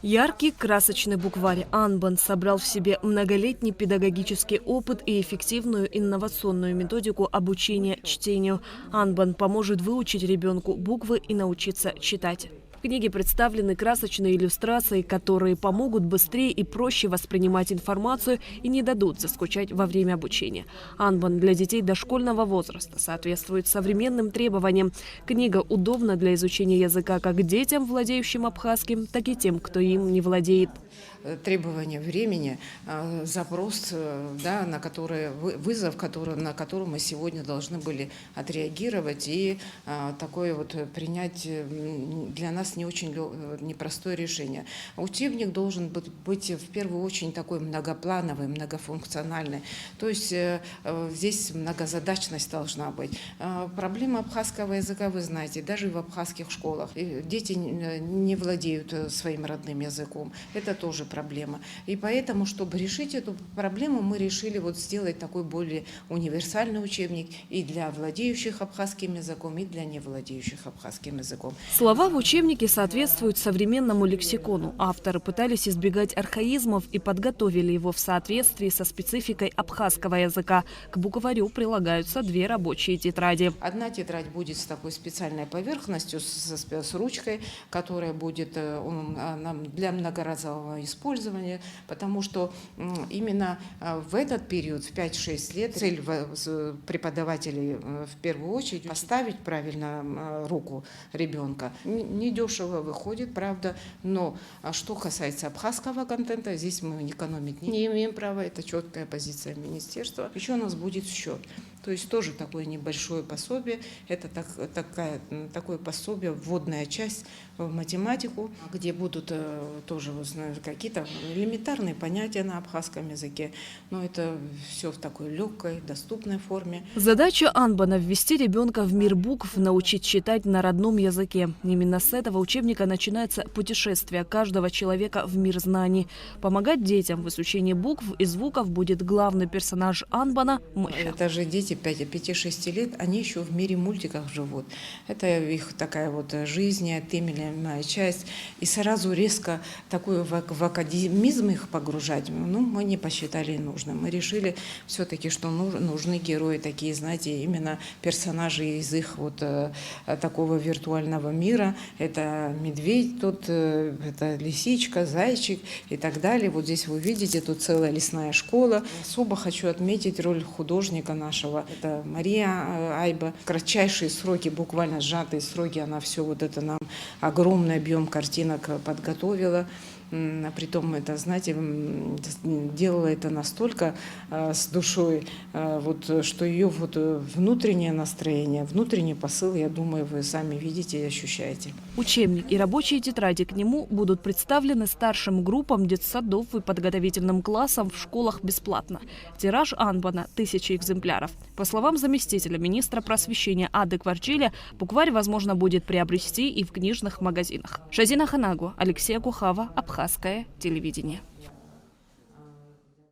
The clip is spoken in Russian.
Яркий, красочный букварь «Анбан» собрал в себе многолетний педагогический опыт и эффективную инновационную методику обучения чтению. «Анбан» поможет выучить ребенку буквы и научиться читать. В книге представлены красочные иллюстрации, которые помогут быстрее и проще воспринимать информацию и не дадут заскучать во время обучения. «Анбан» для детей дошкольного возраста соответствует современным требованиям. Книга удобна для изучения языка как детям, владеющим абхазским, так и тем, кто им не владеет. Требования времени, запрос, да, вызов, на который мы сегодня должны были отреагировать и такое вот принять для нас не очень непростое решение. Учебник должен быть в первую очередь такой многоплановый, многофункциональный. То есть здесь многозадачность должна быть. Проблема абхазского языка, вы знаете, даже в абхазских школах дети не владеют своим родным языком. Это тоже проблема. И поэтому, чтобы решить эту проблему, мы решили вот сделать такой более универсальный учебник и для владеющих абхазским языком, и для невладеющих абхазским языком. Слова в учебнике соответствуют современному лексикону. Авторы пытались избегать архаизмов и подготовили его в соответствии со спецификой абхазского языка. К букварю прилагаются две рабочие тетради. Одна тетрадь будет с такой специальной поверхностью, с ручкой, которая будет для многоразового использования, потому что именно в этот период, в 5-6 лет, цель преподавателей в первую очередь поставить правильно руку ребенка. Недешево выходит, правда, но что касается абхазского контента, здесь мы экономить не имеем права, это четкая позиция министерства. Еще у нас будет счет. То есть тоже такое небольшое пособие, это такое пособие, вводная часть в математику, где будут тоже какие-то элементарные понятия на абхазском языке, но это все в такой легкой, доступной форме. Задача «Анбана» – ввести ребенка в мир букв, научить читать на родном языке. Именно с этого учебника начинается путешествие каждого человека в мир знаний. Помогать детям в изучении букв и звуков будет главный персонаж «Анбана» – Мыша. Это же дети 5-6 лет, они еще в мире мультиков живут. Это их такая вот жизнь, неотъемлемая часть. И сразу резко такой в академизм их погружать, мы не посчитали нужным. Мы решили все-таки, что нужны герои такие, знаете, именно персонажи из их вот такого виртуального мира. Это медведь тут, это лисичка, зайчик и так далее. Вот здесь вы видите, тут целая лесная школа. Особо хочу отметить роль художника нашего. Это Мария Айба. В кратчайшие сроки, буквально сжатые сроки, она все вот это нам огромный объем картинок подготовила. Притом это, знаете, делала это настолько с душой, вот, что ее вот внутреннее настроение, внутренний посыл, я думаю, вы сами видите и ощущаете. Учебник и рабочие тетради к нему будут представлены старшим группам детсадов и подготовительным классам в школах бесплатно. Тираж «Анбана» – 1000 экземпляров. По словам заместителя министра просвещения Ады Кварчиля, букварь возможно будет приобрести и в книжных магазинах. Шазина Ханагу, Алексей Кухава, Абхазское телевидение.